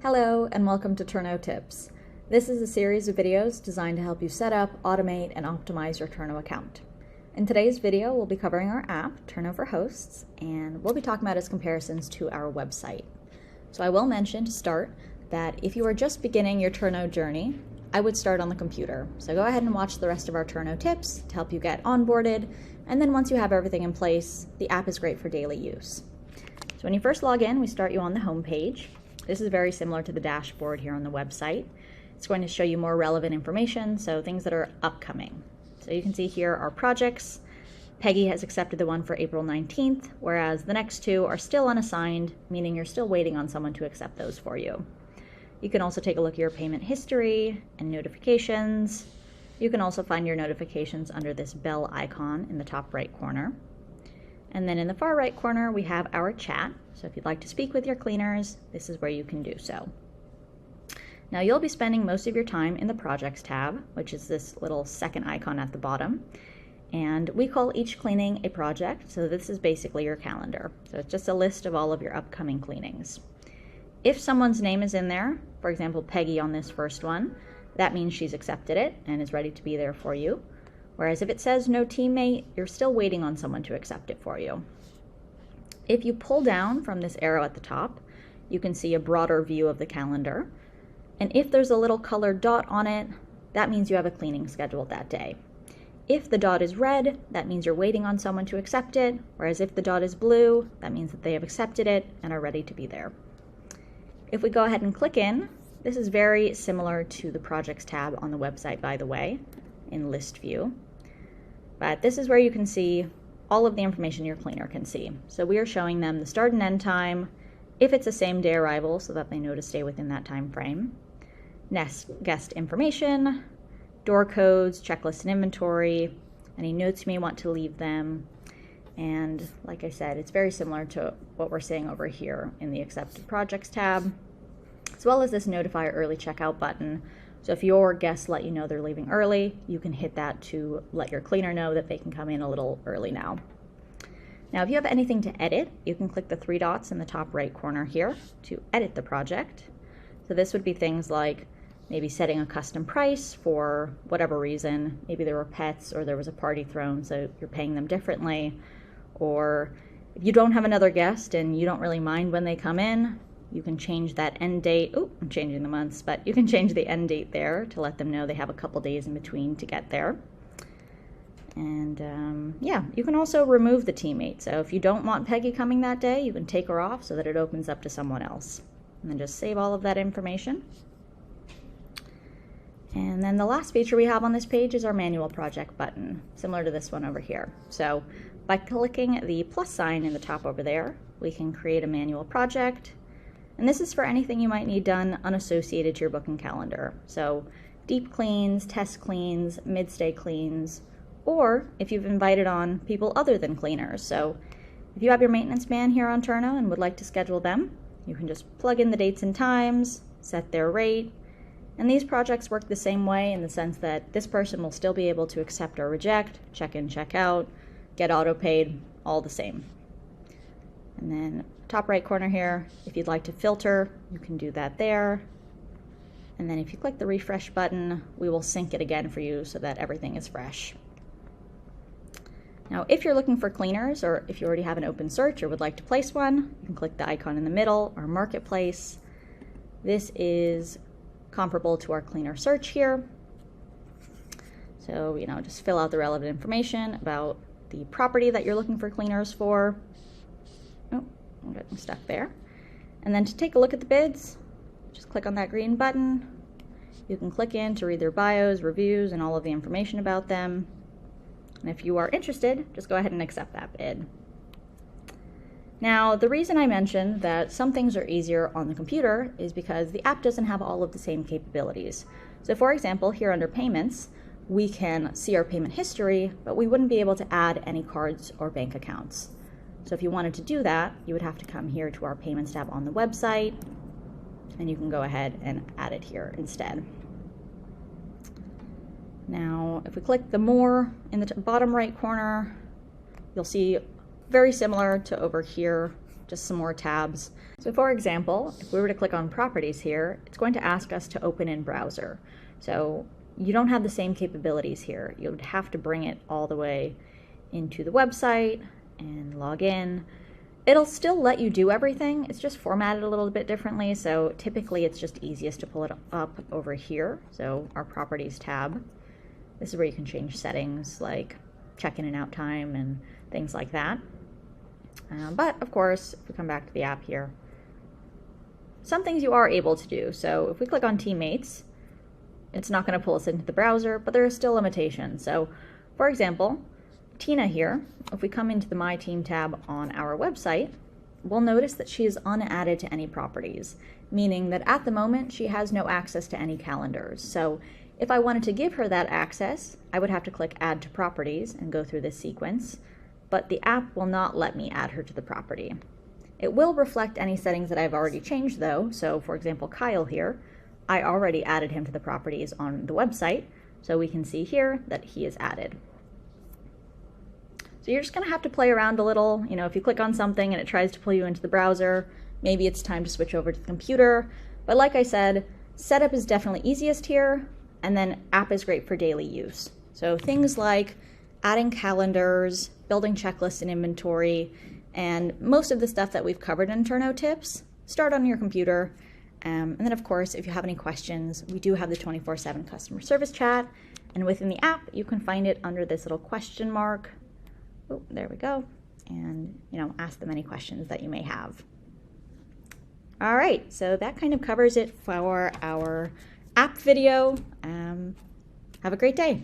Hello and welcome to Turno Tips. This is a series of videos designed to help you set up, automate, and optimize your Turno account. In today's video, we'll be covering our app, Turno for Hosts, and we'll be talking about its comparisons to our website. So I will mention to start that if you are just beginning your Turno journey, I would start on the computer. So go ahead and watch the rest of our Turno tips to help you get onboarded, and then once you have everything in place, the app is great for daily use. So when you first log in, we start you on the home page. This is very similar to the dashboard here on the website. It's going to show you more relevant information, so things that are upcoming. So you can see here our projects. Peggy has accepted the one for April 19th, whereas the next two are still unassigned, meaning you're still waiting on someone to accept those for you. You can also take a look at your payment history and notifications. You can also find your notifications under this bell icon in the top right corner. And then in the far right corner, we have our chat. So if you'd like to speak with your cleaners, this is where you can do so. Now you'll be spending most of your time in the Projects tab, which is this little second icon at the bottom. And we call each cleaning a project, so this is basically your calendar. So it's just a list of all of your upcoming cleanings. If someone's name is in there, for example, Peggy on this first one, that means she's accepted it and is ready to be there for you. Whereas if it says no teammate, you're still waiting on someone to accept it for you. If you pull down from this arrow at the top, you can see a broader view of the calendar. And if there's a little colored dot on it, that means you have a cleaning scheduled that day. If the dot is red, that means you're waiting on someone to accept it, whereas if the dot is blue, that means that they have accepted it and are ready to be there. If we go ahead and click in, this is very similar to the Projects tab on the website, by the way, in List View. But this is where you can see all of the information your cleaner can see. So we are showing them the start and end time, if it's a same day arrival so that they know to stay within that time frame, guest information, door codes, checklist and inventory, any notes you may want to leave them. And like I said, it's very similar to what we're seeing over here in the Accepted Projects tab, as well as this Notify Early Checkout button. So if your guests let you know they're leaving early, you can hit that to let your cleaner know that they can come in a little early now. Now, if you have anything to edit, you can click the three dots in the top right corner here to edit the project. So this would be things like maybe setting a custom price for whatever reason. Maybe there were pets or there was a party thrown, so you're paying them differently. Or if you don't have another guest and you don't really mind when they come in, you can change that end date. Oh, I'm changing the months, but you can change the end date there to let them know they have a couple days in between to get there. And yeah, you can also remove the teammate. So if you don't want Peggy coming that day, you can take her off so that it opens up to someone else. And then just save all of that information. And then the last feature we have on this page is our manual project button, similar to this one over here. So by clicking the plus sign in the top over there, we can create a manual project. And this is for anything you might need done unassociated to your booking calendar. So deep cleans, test cleans, mid-stay cleans, or if you've invited on people other than cleaners. So if you have your maintenance man here on Turno and would like to schedule them, you can just plug in the dates and times, set their rate, and these projects work the same way in the sense that this person will still be able to accept or reject, check in, check out, get auto-paid, all the same. And then top right corner here, if you'd like to filter, you can do that there. And then if you click the refresh button, we will sync it again for you so that everything is fresh. Now, if you're looking for cleaners, or if you already have an open search or would like to place one, you can click the icon in the middle, or marketplace. This is comparable to our cleaner search here. So, just fill out the relevant information about the property that you're looking for cleaners for. Oh, I'm getting stuck there. And then to take a look at the bids, just click on that green button. You can click in to read their bios, reviews, and all of the information about them. And if you are interested, just go ahead and accept that bid. Now, the reason I mentioned that some things are easier on the computer is because the app doesn't have all of the same capabilities. So for example, here under payments, we can see our payment history, but we wouldn't be able to add any cards or bank accounts. So if you wanted to do that, you would have to come here to our Payments tab on the website, and you can go ahead and add it here instead. Now, if we click the More in the bottom right corner, you'll see very similar to over here just some more tabs. So for example, if we were to click on properties here, it's going to ask us to open in browser. So you don't have the same capabilities here. You would have to bring it all the way into the website and log in. It'll still let you do everything. It's just formatted a little bit differently. So typically it's just easiest to pull it up over here. So our properties tab. This is where you can change settings like check-in and out time and things like that. But of course, if we come back to the app here, some things you are able to do. So if we click on teammates, it's not going to pull us into the browser, but there are still limitations. So for example, Tina here, if we come into the My Team tab on our website, we'll notice that she is unadded to any properties, meaning that at the moment she has no access to any calendars. So if I wanted to give her that access, I would have to click Add to Properties and go through this sequence, but the app will not let me add her to the property. It will reflect any settings that I've already changed though. So for example, Kyle here, I already added him to the properties on the website, so we can see here that he is added. So you're just going to have to play around a little. You know, if you click on something and it tries to pull you into the browser, maybe it's time to switch over to the computer. But like I said, setup is definitely easiest here, and then app is great for daily use. So things like adding calendars, building checklists and inventory, and most of the stuff that we've covered in Turno tips, start on your computer. And then of course, if you have any questions, we do have the 24/7 customer service chat, and within the app, you can find it under this little question mark. Oh, there we go. And, you know, ask them any questions that you may have. All right, so that kind of covers it for our app video. Have a great day.